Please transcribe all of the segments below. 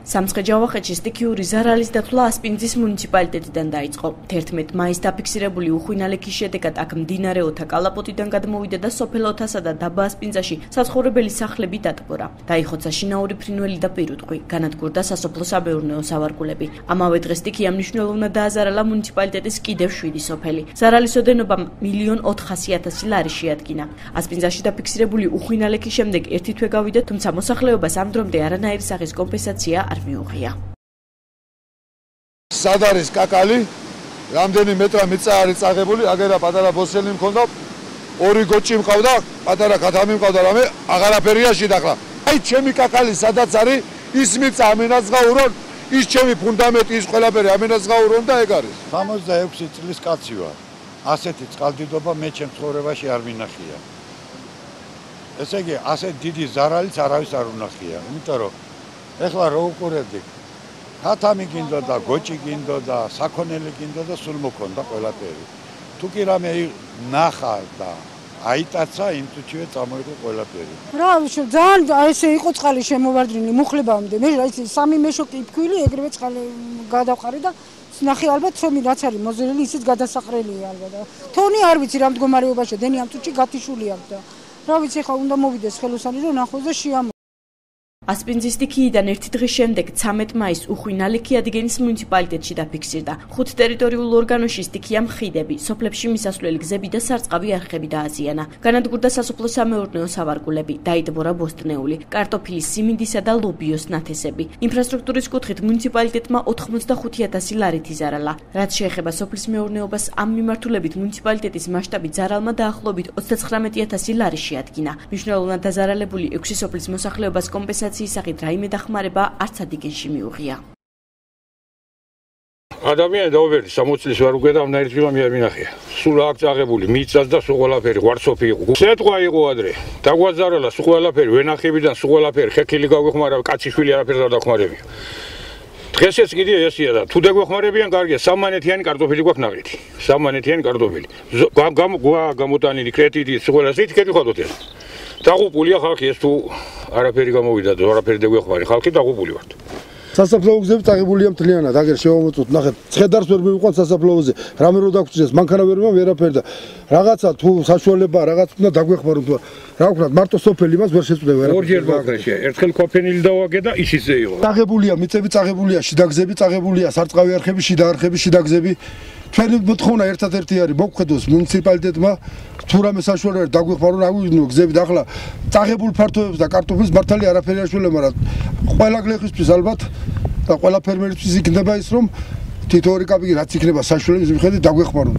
სამცხე-ჯავახეთში სტიქიური ზარალის დათვლა ასპინძის მუნიციპალიტეტიდან დაიწყო. 11 მაისს დაფიქსირებული უხვინალექის შედეგად აქ მდინარე ოთა კალაპოტიდან გადმოვიდა და სოფელ ოთასა და დაბა ასპინძაში საცხოვრებელი სახლები დატბორა. დაიხოცა შინაური ფრინველი და პირუტყვი, განადგურდა სასოფლო-სამეურნეო სავარგულები. ამავე დღეს სტიქიამ მნიშვნელოვნად დააზარალა მუნიციპალიტეტის კიდევ 7 სოფელი. ზარალის ოდენობა 1.400.000 ლარი შეადგინა. ასპინძაში დაფიქსირებული უხვინალექის შემდეგ ერთი თვე გავიდა, თუმცა მოსახლეობას ამ დრომდე არანაირი სახის კომპენსაცია არ მიუღია. სად არის კაკალი? რამდენი მეტრა მიწა არის წაღებული, აგერა პატარა ბოსელი მქონდა, ორი გოჭი მყავდა, პატარა ქათამი მყავდა, რამე აღარაფერია შედახლა. აი ჩემი კაკალი სადაც არის, ის მიწა ამენაც გაურონ, ის ჩემი ფუნდამენტი, ის ყველაფერი ამენაც გაურონ და ეგ არის. 66 წლის კაცი ვარ. ასეთი წყალდიდობა მე ჩემ ცხოვრებაში არ მინახია. ესე იგი, ასეთ დიდი ზარალიც არავის არ უნახია, იმიტომ რომ ეხლა რო უყურებდი, ქათამი გინდოდა, გოჭი გინდოდა, საქონელი გინდოდა, სულ მოქონდა ყველაფერი. თუ კი რამე ნახა და აიტაცა, იმ თუჩივე წამოიღო ყველაფერი. რა ვიცი, ძალიან ესე იყო წყალი შემოვარდნილი მუხლებამდე. მე რა იცი, სამი მეშოკი ფქვილი, ეგრევე წყალი გადავყარი და ნახე ალბათ რომ რაც არის მოზრელი, ისიც გადასაყრელია ალბათ. თონი არ ვიცი რა მდგომარეობაში, დენი ამ თუჩი გათიშული აქვს და რა ვიცი, ხა უნდა მოვიდეს ხელოსანი რომ ნახოს და შეამო. ასპინძის სტიქიიდან ერთი დღის შემდეგ 13 მაისს უხვინალექი ადიგენის მუნიციპალიტეტში დაფიქსირდა. 5 ტერიტორიულ ორგანოში სტიქიამ ხიდები, სოფლებში მისასვლელი გზები და სარწყავი არხები დააზიანა. განადგურდა სასოფლო-სამეურნეო სავარგულები, დაიტბორა ბოსტნეული, კარტოფილის, სიმინდისა და ლობიოს ნათესები. ინფრასტრუქტურის კუთხით მუნიციპალიტეტმა 85.000 ლარით იზარალა. რაც შეეხება სოფლის მეურნეობას, ამ მიმართულებით მუნიციპალიტეტის მასშტაბით ზარალმა დაახლოებით 39.000 ლარი შეადგინა. მნიშვნელოვნად დაზარალებული 6 სოფლის მოსახლეობას კომპენსაცია ისახით რაიმე დახმარება არც ადიგენში მიუღია. ადამიანი დაუვერდი 60 წლის ვარ უკვე და ამნაირი წვიმა მე არ მინახია. სულ აქ წაღებული მიწას და სულ ყველაფერი ვარცოფი იყო. სეტყვა იყო ადრე. დაგვაზარალა სულ ყველაფერი ვენახებიდან სულ ყველაფერი ხექილი გაგვეხმარა, კაციშვილი არაფერს არ დახმარებია. დღესაც კიდე ესია და თუ დაგვეხმარებიან კარგია, სამმანეთიანი კარტოფილი გვაქვს ნაყრეთი. სამმანეთიანი კარტოფილი. გამოტანილი კრედიტი სულ ყველას რითი კეთილხავთ ეს. დაღუპულია ხალხი ეს თუ არაფერი გამოვიდა და არაფერი დაგვეხმარი ხალხი დაღუპული ვართ. სასაფლაო გზები წაღებულია მთლიანად, აგერ შევამოწოთ, ნახეთ, ცხედარს ვერ მივიყვანთ სასაფლაოზე, რამე რო დაგვრჩეს, მანქანა ვერ ვერაფერი და რაღაცა თუ საშუალება რაღაც უნდა დაგვეხმაროთ, რა ვქნათ, მარტო სოფელი მას ვერ შეწვდება ვერაფერი. ორჯერ ბაქრეშია, ერთხელ კვაფენილი დავაგე და ისიც იყო. წაღებულია, მიწები წაღებულია, შიდა გზები წაღებულია, სარწყავი არხები, შიდა არხები, შიდა გზები. ჩვენი მოთხოვნა ერთადერთი არის მოგხედოს მუნიციპალიტეტმა თუ რამე საშუალება დაგვეხმარონ აგვიგნო გზები და ახლა წაღებულ ფართობებს და კარტოფილს მართალი არაფერი არ შეიძლება, მაგრამ ყველა გლეხისთვის ალბათ და ყველა ფერმერისთვის იქნება ის რომ თითო ორი კაპიკი რაც იქნება საშუალების მიხედვით დაგვეხმარონ.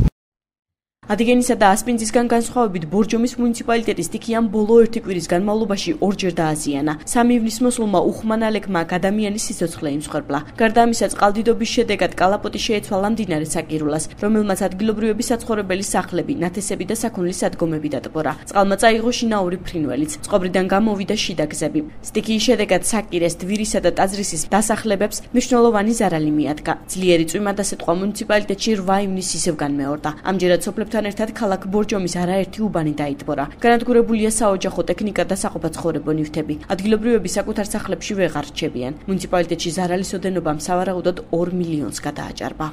ადიგენისა და ასპინძისგან განსხვავებით ბორჯომის მუნიციპალიტეტის სტიქიამ ბოლო ერთი კვირის განმავლობაში ორჯერ დააზიანა. 3 ივნისს მოსულმა უხვმანალექმა ადამიანის სიცოცხლე იმსხვერპლა. გარდა ამისა, წყალდიდობის შედეგად კალაპოტი შეეცვალა მდინარე საკირულას, რომელმაც ადგილობრივების საცხოვრებელი სახლები, ნათესები და საქონლის სადგომები დატბორა. წყალმა წაიღო შინაური ფრინველიც, წყობრიდან გამოვიდა შიდა გზები. სტიქიის შედეგად საკირეს, დვირისა და ტაძრისის დასახლებებს მნიშვნელოვანი ზარალი მიადგა. ძლიერი წვიმა და სიტყვა მუნიციპალიტეტში 8 ივნისს ისევ განმეორდა. ამჯერად სოფლებთან ერთად ქალაქ ბორჯომის არაერთი უბანი დაიტბორა. განადგურებულია საოჯახო ტექნიკა და საყოფაცხოვრებო ნივთები. ადგილობრივები საკუთარ სახლებში ვეღარ რჩებიან. მუნიციპალიტეტში ზარალის ოდენობამ სავარაუდოდ 2 მილიონს გადააჭარბა.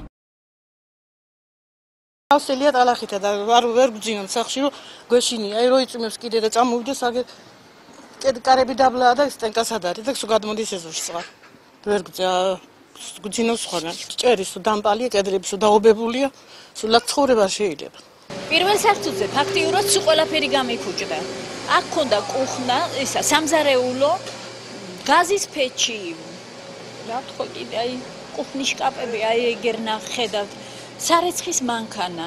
ავსელია ტალახითა და ვერ გძინონ სახში რომ გვეშინია, აი რო იწმებს კიდე და წამოვიდეს აგე კარები დაბლაა და სტენკასად არის და სულ გადმოდის ეზოში სხვა. ვერ გძინოს სხვაგან. ჭერის სულ დამპალია, კედლები სულ დაობებულია, სულ ცხოვრება შეიძლება. პირველ საფრთხეზე ფაქტიურად სულ ყველაფერი გამიფუჭდა. აქ ქონდა კუხნა, ისა სამზარეულო, გაზის ფეჩი. რა თქო კიდე აი კუხნის შკაპები, აი ეგერ ნახედავთ. სარეცხის მანქანა,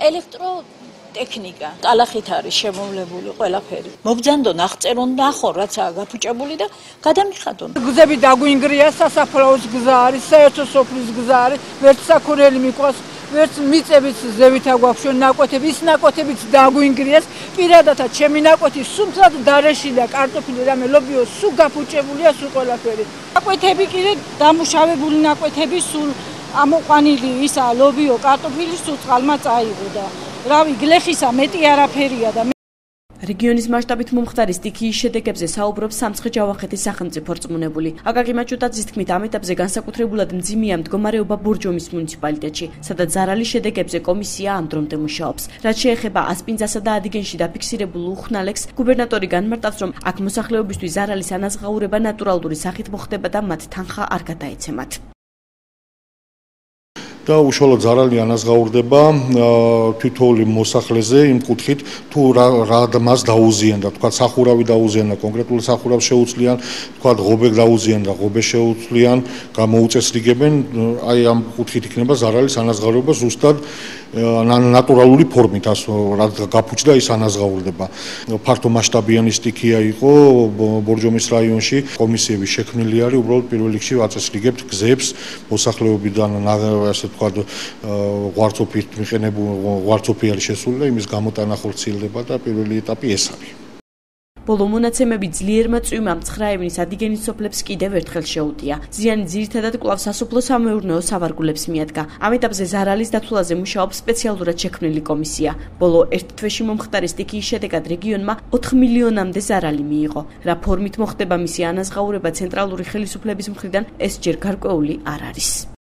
ელექტროტექნიკა, ტალახით არის შემოვლებული ყველაფერი. მობძანდონ აღწერონ და ახო რაცაა გაფუჭებული და გადამიხადონ. გზები დაგვინგრია, სასაფლაოს გზა არის, საერთო სოფლის გზა არის, ვერც საქონელი მიყვას, ვერც მიწებით ზევითა გვაქვს ნაკვეთები, ის ნაკვეთებიც დაგვინგრიეს. პირადადად ჩემი ნაკვეთი სულწად დარეშილი და კარტოფილი რამე ლობიო სულ გაფუჭებულია სულ ყველაფერი. ნაკვეთები კიდე დამუშავებული ნაკვეთები სულ ამოყვანილი ისა ლობიო კარტოფილი სულ წყალმა წაიღო და რავი გლეხისა მეტი არაფერია და რეგიონის მასშტაბით მომხდარი სტიქიის შედეგებზე საუბრობს სამცხე-ჯავახეთის სახელმწიფო რწმუნებული. აკაკი მაჭუტაძის თქმით, ამ ეტაპზე განსაკუთრებულად მძიმეა მდგომარეობა ბურჯომის მუნიციპალიტეტში, სადაც ზარალის შედეგებზე კომისია ამ დრომდე მუშაობს. რაც შეეხება ასპინძასა და ადიგენში დაფიქსირებულ უხნალექს, გუბერნატორი განმარტავს, რომ აქ მოსახლეობისთვის ზარალის ანაზღაურება ნატურალური სახით მოხდება და მათ თანხა არ გადაეცემათ. და უშუალოდ ზარალი ანაზღაურდება თითოეული მოსახლეზე იმ კუთხით თუ რა მას დაუზიანდა, თქვა სახურავი დაუზიანდა, კონკრეტულად სახურავს შეუძლიან, თქვა ღობე დაუზიანდა, ღობე შეუძლიან, გამოუწესრიგებენ, აი ამ კუთხით იქნება ზარალის ანაზღაურება ზუსტად ნატურალური ფორმით, რა გაფუჭდა ის ანაზღაურდება. ფართო მასშტაბიანი სტიქია იყო ბორჯომის რაიონში, კომისიები შექმნილი არის, უბრალოდ პირველ რიგში აწესრიგებთ გზებს მოსახლეობიდან ასე ვთქვათ ღვარცოფით მიყენებული ღვარცოფი არის შესული და იმის გამოტანა ხორციელდება და პირველი ეტაპი ეს არის. ბოლო მონაცემები ძლიერმა წვიმამ 9 ივნის ადიგენის სოფლებს კიდევ ერთხელ შეუტია. ზიანი ძირითადად კვლავ სასოფლო-სამეურნეო სავარგულებს მიადგა. ამ ეტაპზე ზარალის დათვლაზე მუშაობს სპეციალურად შექმნილი კომისია. ბოლო ერთ თვეში მომხდარი სტიქიის შედეგად რეგიონმა 4 მილიონამდე ზარალი მიიღო. რა ფორმით მოხდება მისი ანაზღაურება ცენტრალური ხელისუფლების მხრიდან, ეს ჯერ გარკვეული არ არის.